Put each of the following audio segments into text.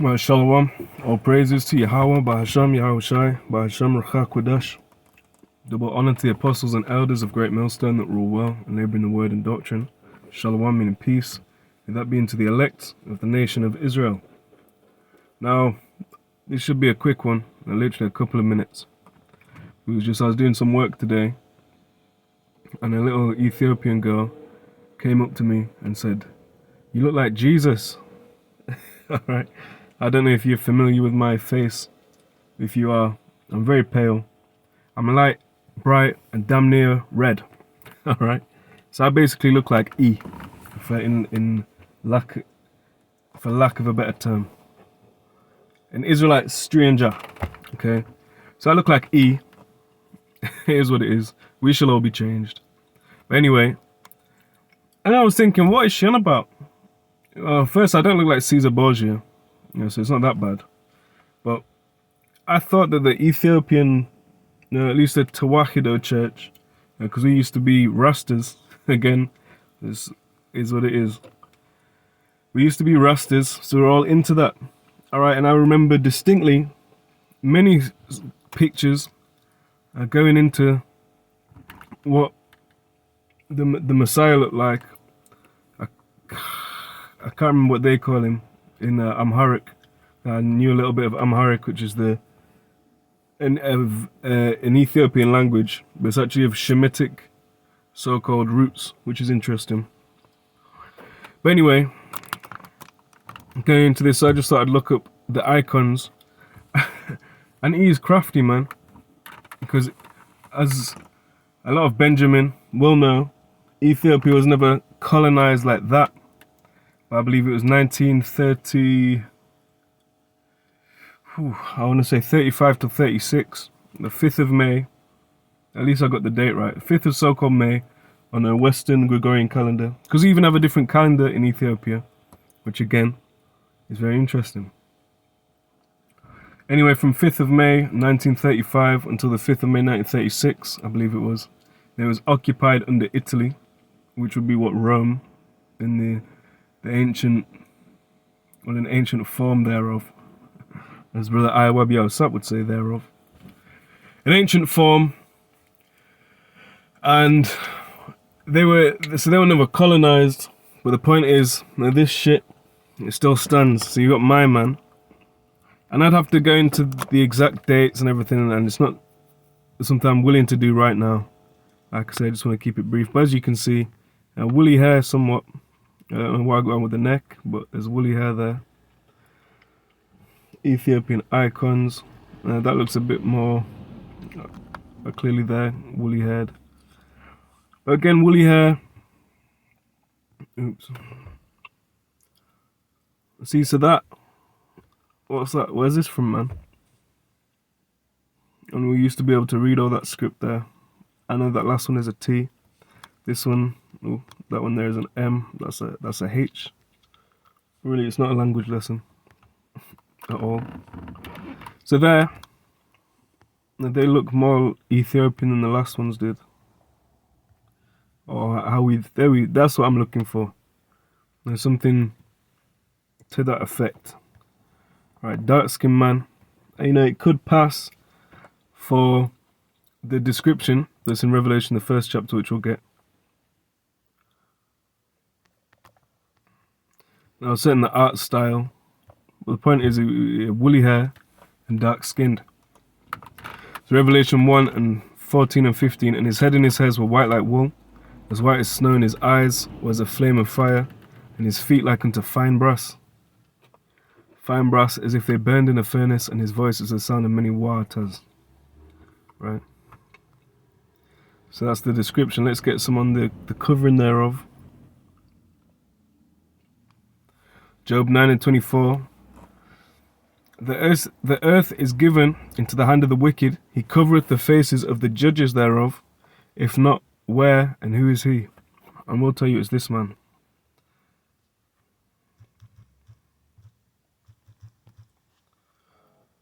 Well, Shalom. All praises to Yahawah, bahasham, Yahawashi, bahasham, Racha Double honor to the apostles and elders of Great Millstone that rule well, enabling the word and doctrine. Shalom, meaning peace. May that be unto the elect of the nation of Israel. Now, this should be a quick one, literally a couple of minutes. I was doing some work today, and a little Ethiopian girl came up to me and said, "You look like Jesus." Alright. I don't know if you're familiar with my face. If you are, I'm very pale. I'm light, bright, and damn near red. Alright. So I basically look like E, for lack of a better term. An Israelite stranger. Okay. So I look like E. Here's what it is. We shall all be changed. But anyway, and I was thinking, what is she on about? First, I don't look like Caesar Borgia. So it's not that bad. But I thought that the Ethiopian, at least the Tawahido church, because we used to be Rastas, again, this is what it is. We used to be Rastas, so we're all into that. Alright, and I remember distinctly many pictures going into what the Messiah looked like. I can't remember what they call him in Amharic. I knew a little bit of Amharic, which is an Ethiopian language, but it's actually of Shemitic so-called roots, which is interesting. But anyway, going into this, I just thought I'd look up the icons, and he's crafty, man, because as a lot of Benjamin will know, Ethiopia was never colonized like that. I believe it was 1930, I want to say 35 to 36, the 5th of May, at least I got the date right, 5th of so-called May on a Western Gregorian calendar, because we even have a different calendar in Ethiopia, which again is very interesting. Anyway, from 5th of May 1935 until the 5th of May 1936, I believe it was occupied under Italy, which would be what Rome in the ancient, well, an ancient form thereof, as Brother Yahawah would say, thereof. An ancient form, and they were never colonized, but the point is, that this shit, it still stands. So you got my man, and I'd have to go into the exact dates and everything, and it's not something I'm willing to do right now. Like I said, I just want to keep it brief, but as you can see, woolly hair somewhat. I don't know why I got on with the neck, but there's woolly hair there. Ethiopian icons. That looks a bit more clearly there, woolly haired. But again, woolly hair. Oops. See, so that. What's that? Where's this from, man? And we used to be able to read all that script there. I know that last one is a T. This one, oh, that one there is an M. That's a H. Really, it's not a language lesson at all. So there, they look more Ethiopian than the last ones did. Or that's what I'm looking for. There's something to that effect. Right, dark skinned man. And, it could pass for the description that's in Revelation, the first chapter, which we'll get. Now, certain the art style, but the point is woolly hair and dark skinned. So Revelation 1 and 14 and 15, and his head and his hairs were white like wool, as white as snow, and his eyes was a flame of fire, and his feet like unto fine brass. Fine brass as if they burned in a furnace, and his voice is the sound of many waters. Right? So that's the description. Let's get some on the covering thereof. Job 9 and 24. The earth is given into the hand of the wicked. He covereth the faces of the judges thereof. If not, where and who is he? And we'll tell you it's this man.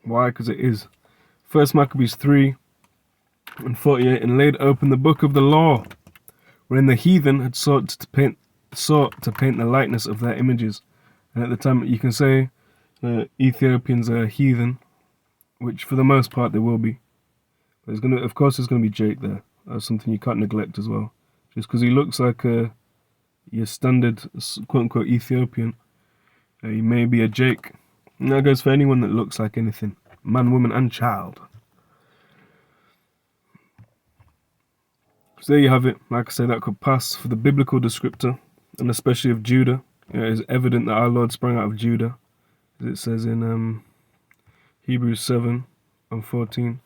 Why? Because it is. 1 Maccabees 3 and 48, and laid open the book of the law, wherein the heathen had sought to paint the likeness of their images. And at the time, you can say Ethiopians are heathen, which for the most part they will be. Of course, there's gonna be Jake there. That's something you can't neglect as well. Just because he looks like your standard quote unquote Ethiopian, he may be a Jake. And that goes for anyone that looks like anything, man, woman, and child. So there you have it. Like I say, that could pass for the biblical descriptor, and especially of Judah. It is evident that our Lord sprang out of Judah, as it says in Hebrews 7:14.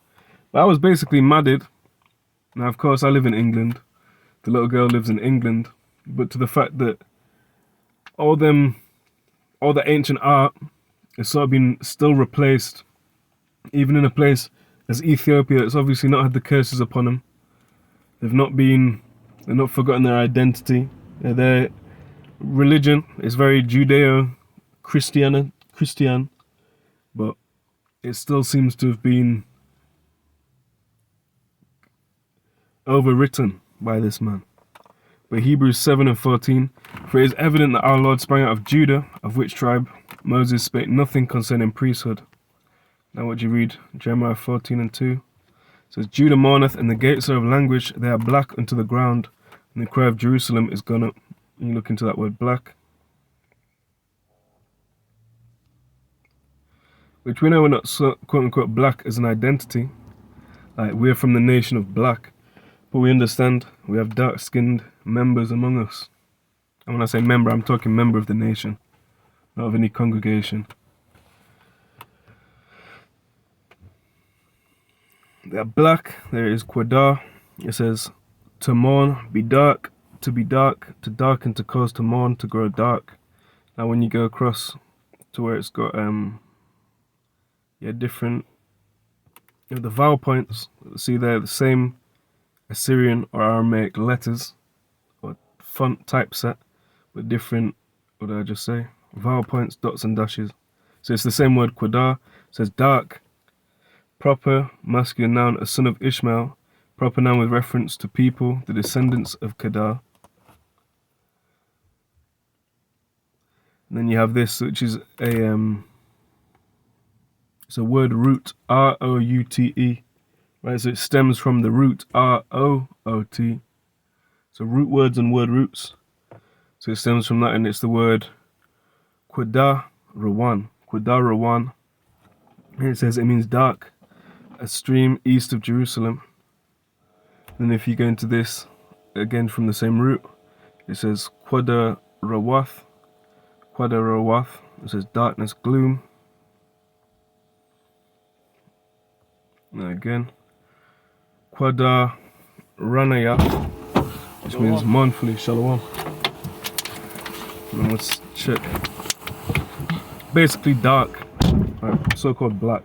But I was basically madded. Now, of course, I live in England. The little girl lives in England. But to the fact that all the ancient art has sort of been still replaced, even in a place as Ethiopia, it's obviously not had the curses upon them. They've not forgotten their identity. Their religion is very Judeo-Christian, but it still seems to have been overwritten by this man. But Hebrews 7:14, for it is evident that our Lord sprang out of Judah, of which tribe Moses spake nothing concerning priesthood. Now what do you read? Jeremiah 14:2. It says, Judah mourneth, and the gates are of language, they are black unto the ground, and the cry of Jerusalem is gone up. And you look into that word black, which we know we're not quote unquote black as an identity. Like, we're from the nation of black. But we understand we have dark-skinned members among us. And when I say member, I'm talking member of the nation, not of any congregation. They are black. There is Quadar. It says, to mourn, be dark, to darken, to cause to mourn, to grow dark. Now when you go across to where it's got different, the vowel points, see they're the same Assyrian or Aramaic letters or font typeset, but different, what did I just say? Vowel points, dots and dashes. So it's the same word, Quadar. It says dark, proper, masculine noun, a son of Ishmael, proper noun with reference to people, the descendants of Kedar. And then you have this, which is it's a word root, R-O-U-T-E. Right, so it stems from the root R-O-O-T. So root words and word roots. So it stems from that, and it's the word Quadar Rawan. Quadar Rawan. And it says it means dark, a stream east of Jerusalem. And if you go into this, again from the same root, it says Quadar Rawath. Quadar Rawath. It says darkness, gloom. And again, Quadar Ranaya, which means mournfully, Shalom. And let's check. Basically dark, right, so-called black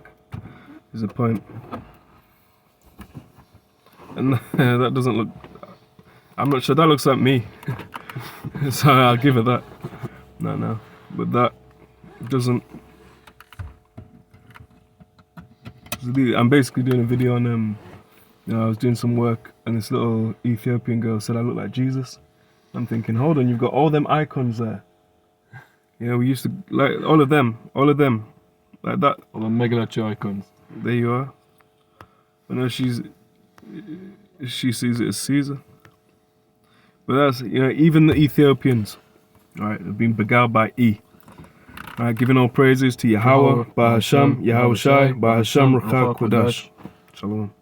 is the point. And that doesn't look, I'm not sure, that looks like me. So I'll give it that. No, but that doesn't. I'm basically doing a video on I was doing some work, and this little Ethiopian girl said I look like Jesus. I'm thinking, hold on, you've got all them icons there. Yeah, we used to, like, all of them, like that. All the megalith icons. There you are. I know she sees it as Caesar. But that's, even the Ethiopians, right, have been beguiled by E. Right, giving all praises to Yahawah, bahasham, Yahawashi, bahasham, Ruach Kodash. Shalom.